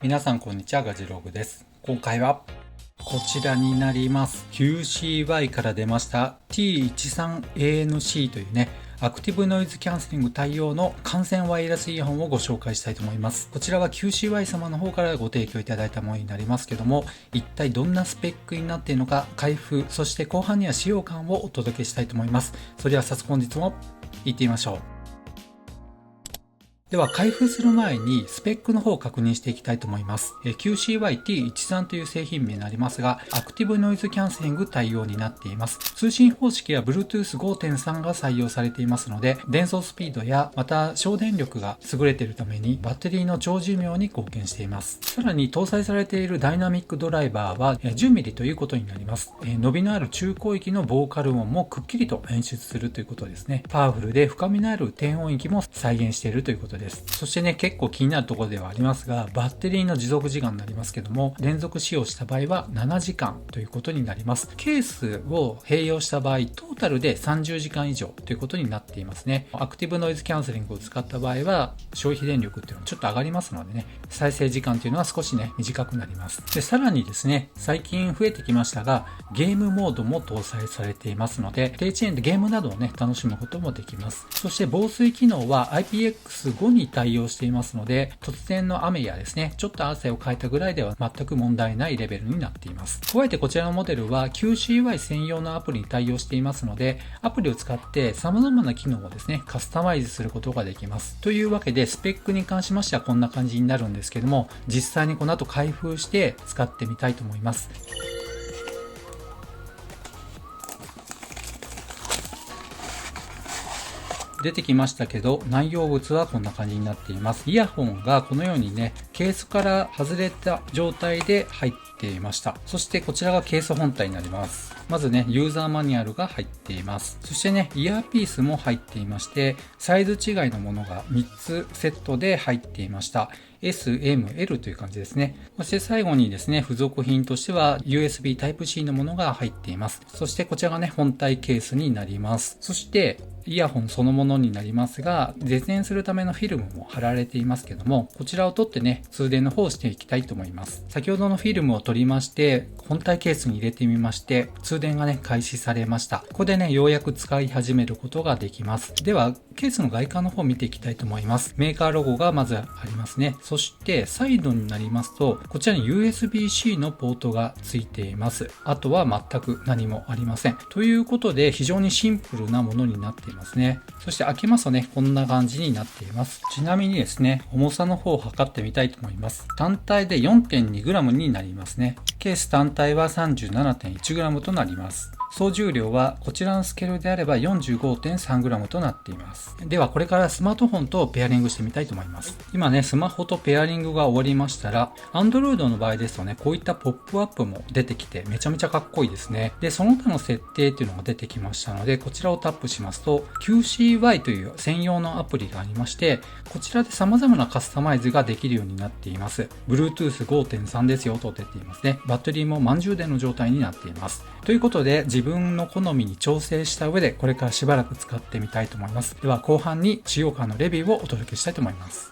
皆さんこんにちは、ガジログです。今回はこちらになります。 QCY から出ました T13ANC というね、アクティブノイズキャンセリング対応の完全ワイヤレスイヤホンをご紹介したいと思います。こちらは QCY 様の方からご提供いただいたものになりますけども、一体どんなスペックになっているのか、開封、そして後半には使用感をお届けしたいと思います。それでは早速本日も行ってみましょう。では開封する前にスペックの方を確認していきたいと思います。QCY-T13 という製品名になりますが、アクティブノイズキャンセリング対応になっています。通信方式は Bluetooth 5.3 が採用されていますので、伝送スピードやまた省電力が優れているためにバッテリーの長寿命に貢献しています。さらに搭載されているダイナミックドライバーは 10mm ということになります。伸びのある中広域のボーカル音もくっきりと演出するということですね。パワフルで深みのある低音域も再現しているということです。そしてね、結構気になるところではありますが、バッテリーの持続時間になりますけども、連続使用した場合は7時間ということになります。ケースを併用した場合、トータルで30時間以上ということになっていますね。アクティブノイズキャンセリングを使った場合は、消費電力っていうのはちょっと上がりますのでね、再生時間というのは少しね、短くなります。で、さらにですね、最近増えてきましたが、ゲームモードも搭載されていますので、低遅延でゲームなどをね、楽しむこともできます。そして防水機能は IPX5 に対応していますので、突然の雨やですね、ちょっと汗をかいたぐらいでは全く問題ないレベルになっています。加えてこちらのモデルは QCY 専用のアプリに対応していますので、アプリを使って様々な機能をですね、カスタマイズすることができます。というわけで、スペックに関しましてはこんな感じになるんですけども、実際にこの後開封して使ってみたいと思います。出てきましたけど、内容物はこんな感じになっています。イヤホンがこのようにね、ケースから外れた状態で入っていました。そしてこちらがケース本体になります。まずね、ユーザーマニュアルが入っています。そしてね、イヤーピースも入っていまして、サイズ違いのものが3つセットで入っていました。S、M、L という感じですね。そして最後にですね、付属品としては USB Type-C のものが入っています。そしてこちらがね、本体ケースになります。そして、イヤホンそのものになりますが、絶縁するためのフィルムも貼られていますけども、こちらを取ってね、通電の方をしていきたいと思います。先ほどのフィルムを取りまして、本体ケースに入れてみまして、通電がね、開始されました。ここでね、ようやく使い始めることができます。では、ケースの外観の方を見ていきたいと思います。メーカーロゴがまずありますね。そして、サイドになりますと、こちらに USB-C のポートがついています。あとは全く何もありません。ということで、非常にシンプルなものになっていますね。そして開けますとね、こんな感じになっています。ちなみにですね、重さの方を測ってみたいと思います。単体で 4.2g になりますね。ケース単体は 37.1g となります。総重量はこちらのスケールであれば 45.3g となっています。ではこれからスマートフォンとペアリングしてみたいと思います。今ね、スマホとペアリングが終わりましたら、Android の場合ですとね、こういったポップアップも出てきてめちゃめちゃかっこいいですね。で、その他の設定っていうのが出てきましたので、こちらをタップしますと、QCY という専用のアプリがありまして、こちらで様々なカスタマイズができるようになっています。Bluetooth 5.3 ですよと出ていますね。バッテリーも満充電の状態になっています。ということで、自分の好みに調整した上で、これからしばらく使ってみたいと思います。では、後半に使用感のレビューをお届けしたいと思います。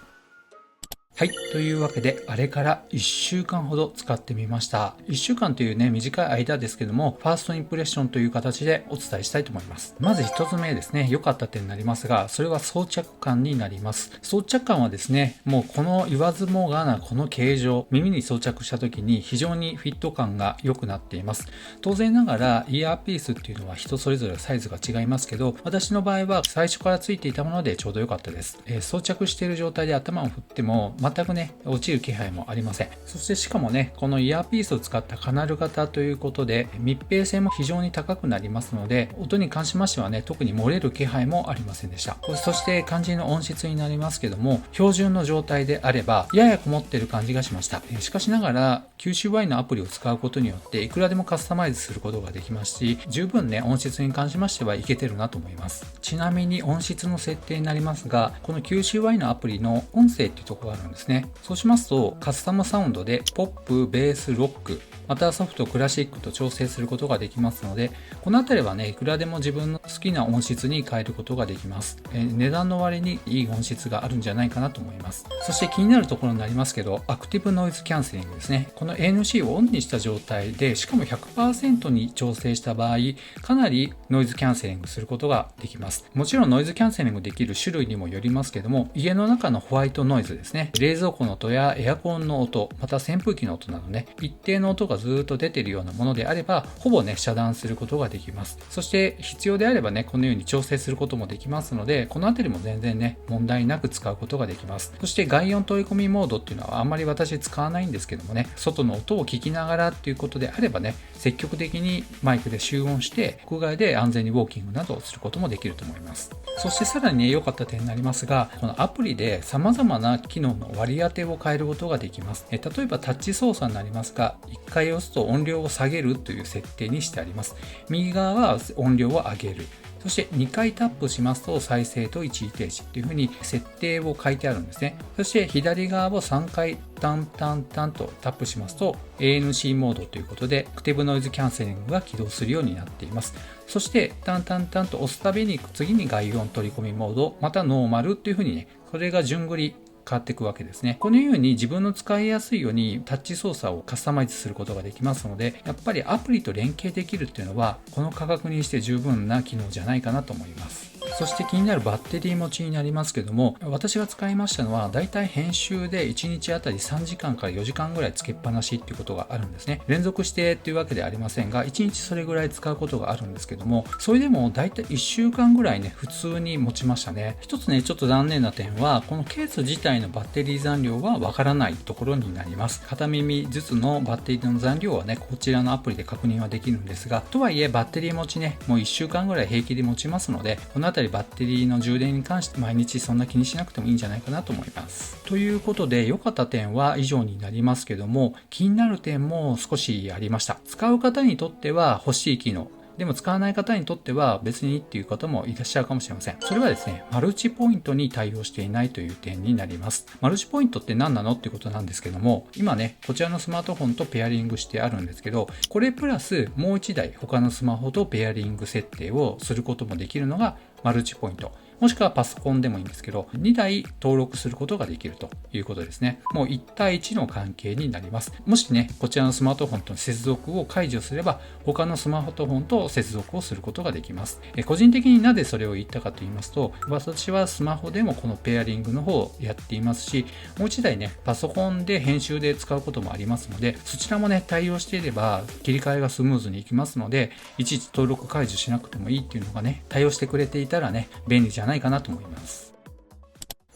はい。というわけで、あれから1週間ほど使ってみました。1週間というね、短い間ですけども、ファーストインプレッションという形でお伝えしたいと思います。まず1つ目ですね、良かった点になりますが、それは装着感になります。装着感はですね、もうこの言わずもがなこの形状、耳に装着した時に非常にフィット感が良くなっています。当然ながら、イヤーピースっていうのは人それぞれサイズが違いますけど、私の場合は最初から付いていたものでちょうど良かったです。装着している状態で頭を振っても、全くね、落ちる気配もありません。そしてしかもね、このイヤーピースを使ったカナル型ということで、密閉性も非常に高くなりますので、音に関しましてはね、特に漏れる気配もありませんでした。そして肝心の音質になりますけども、標準の状態であれば、ややこもっている感じがしました。しかしながら、QCY のアプリを使うことによって、いくらでもカスタマイズすることができますし、十分ね、音質に関しましてはいけてるなと思います。ちなみに音質の設定になりますが、この QCY のアプリの音声っていうところがあるんですですね。そうしますとカスタムサウンドでポップ、ベース、ロック、またソフト、クラシックと調整することができますので、このあたりはね、いくらでも自分の好きな音質に変えることができます。値段の割にいい音質があるんじゃないかなと思います。そして気になるところになりますけど、アクティブノイズキャンセリングですね。この ANC をオンにした状態で、しかも 100% に調整した場合、かなりノイズキャンセリングすることができます。もちろんノイズキャンセリングできる種類にもよりますけども、家の中のホワイトノイズですね。冷蔵庫の音やエアコンの音、また扇風機の音などね、一定の音がずっと出ているようなものであれば、ほぼね、遮断することができます。そして必要であればね、このように調整することもできますので、このあたりも全然ね、問題なく使うことができます。そして外音取り込みモードっていうのはあんまり私使わないんですけどもね、外の音を聞きながらっていうことであればね、積極的にマイクで集音して、屋外で安全にウォーキングなどをすることもできると思います。そしてさらにね、良かった点になりますが、このアプリで様々な機能の割り当てを変えることができます。例えばタッチ操作になりますが、1回押すと音量を下げるという設定にしてあります。右側は音量を上げる。そして2回タップしますと再生と一時停止っていう風に設定を書いてあるんですね。そして左側を3回タンタンタンとタップしますと ANC モードということでアクティブノイズキャンセリングが起動するようになっています。そしてタンタンタンと押すたびに次に外音取り込みモード、またノーマルっていう風にね、これが順繰り変わっていくわけですね。このように自分の使いやすいようにタッチ操作をカスタマイズすることができますので、やっぱりアプリと連携できるっていうのはこの価格にして十分な機能じゃないかなと思います。そして気になるバッテリー持ちになりますけども、私が使いましたのはだいたい編集で1日あたり3時間から4時間ぐらいつけっぱなしっていうことがあるんですね。連続してっていうわけではありませんが、1日それぐらい使うことがあるんですけども、それでもだいたい1週間ぐらいね、普通に持ちましたね。一つね、ちょっと残念な点は、このケース自体のバッテリー残量はわからないところになります。片耳ずつのバッテリーの残量はね、こちらのアプリで確認はできるんですが、とはいえバッテリー持ちね、もう1週間ぐらい平気で持ちますので、このあたりバッテリーの充電に関して毎日そんな気にしなくてもいいんじゃないかなと思います。ということで、良かった点は以上になりますけども、気になる点も少しありました。使う方にとっては欲しい機能、でも使わない方にとっては別にっていう方もいらっしゃるかもしれません。それはですね、マルチポイントに対応していないという点になります。マルチポイントって何なのっていうことなんですけども、今ね、こちらのスマートフォンとペアリングしてあるんですけど、これプラスもう1台他のスマホとペアリング設定をすることもできるのがマルチポイント。もしくはパソコンでもいいんですけど、2台登録することができるということですね。もう1対1の関係になります。もしね、こちらのスマートフォンとの接続を解除すれば、他のスマートフォンと接続をすることができます。個人的になぜそれを言ったかと言いますと、私はスマホでもこのペアリングの方をやっていますし、もう1台ね、パソコンで編集で使うこともありますので、そちらもね、対応していれば切り替えがスムーズにいきますので、いちいち登録解除しなくてもいいっていうのがね、対応してくれていたらね、便利じゃないかなと思います。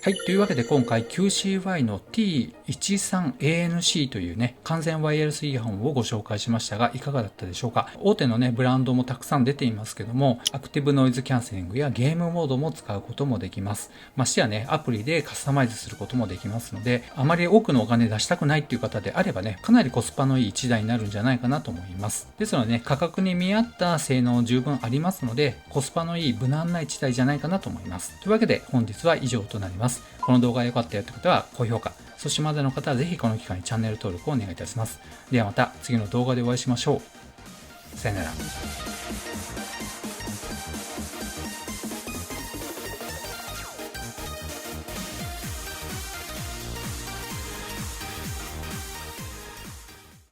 はい。というわけで今回 QCY の T13ANC というね、完全ワイヤレスイヤホンをご紹介しましたが、いかがだったでしょうか。大手のね、ブランドもたくさん出ていますけども、アクティブノイズキャンセリングやゲームモードも使うこともできます。ましてやね、アプリでカスタマイズすることもできますので、あまり多くのお金出したくないっていう方であればね、かなりコスパのいい1台になるんじゃないかなと思います。ですのでね、価格に見合った性能十分ありますので、コスパのいい無難な1台じゃないかなと思います。というわけで本日は以上となります。この動画が良かったよという方は高評価、そしてまだの方はぜひこの機会にチャンネル登録をお願いいたします。ではまた次の動画でお会いしましょう。さよなら。